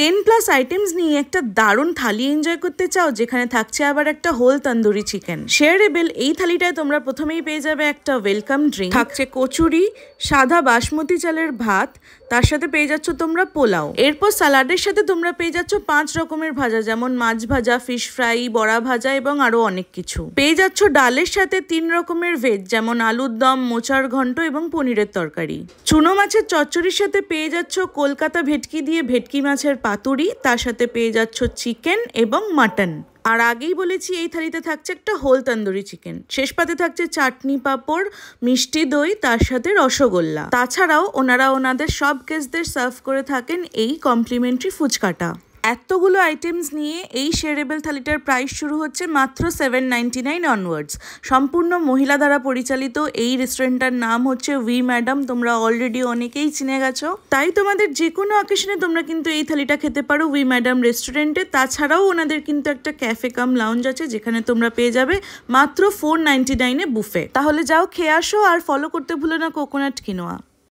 10+ items নিয়ে একটা দারুণ থালি এনজয় করতে চাও, যেখানে থাকছে আবার একটা হোল তন্দুরি চিকেন। শেয়ারেবল এই থালিটায় তোমরা প্রথমেই পেয়ে যাবে একটা ওয়েলকাম ড্রিঙ্ক, থাকছে কচুরি, সাদা বাসমতি চালের ভাত, তার সাথে পেয়ে যাচ্ছ তোমরা পোলাও। এরপর স্যালাডের সাথে তোমরা পেয়ে যাচ্ছ 5 রকমের ভাজা, যেমন মাছ ভাজা, ফিশ ফ্রাই, বড়া ভাজা এবং আরো অনেক কিছু। পেয়ে যাচ্ছ ডালের সাথে 3 রকমের ভেজ, যেমন আলুর দম, মোচার ঘন্ট এবং পনিরের তরকারি। চুনো মাছের চচ্চড়ির সাথে পেয়ে যাচ্ছ কলকাতা ভেটকি দিয়ে ভেটকি মাছের পাতুরি, তার সাথে পেয়ে যাচ্ছ চিকেন এবং মাটন। আর আগেই বলেছি এই থালিতে থাকছে একটা হোল তন্দুরি চিকেন। শেষ পাতে থাকছে চাটনি, পাঁপড়, মিষ্টি দই, তার সাথে রসগোল্লা। তাছাড়াও ওনারা ওনাদের সব গেস্টদের সার্ভ করে থাকেন এই কমপ্লিমেন্টারি ফুচকাটা। এতগুলো আইটেমস নিয়ে এই শেয়ারেবল থালিটার প্রাইস শুরু হচ্ছে মাত্র 799 অনওয়ার্ডস। সম্পূর্ণ মহিলা দ্বারা পরিচালিত এই রেস্টুরেন্টটার নাম হচ্ছে উই ম্যাডাম। তোমরা অলরেডি অনেকেই চিনে গেছো, তাই তোমাদের যে কোনো অকেশনে তোমরা কিন্তু এই থালিটা খেতে পারো উই ম্যাডাম রেস্টুরেন্টে। তাছাড়াও ওনাদের কিন্তু একটা ক্যাফে কাম লাউঞ্জ আছে, যেখানে তোমরা পেয়ে যাবে মাত্র 499 বুফে। তাহলে যাও খেয়ে আসো, আর ফলো করতে ভুলো না কোকোনাট কিনোয়া।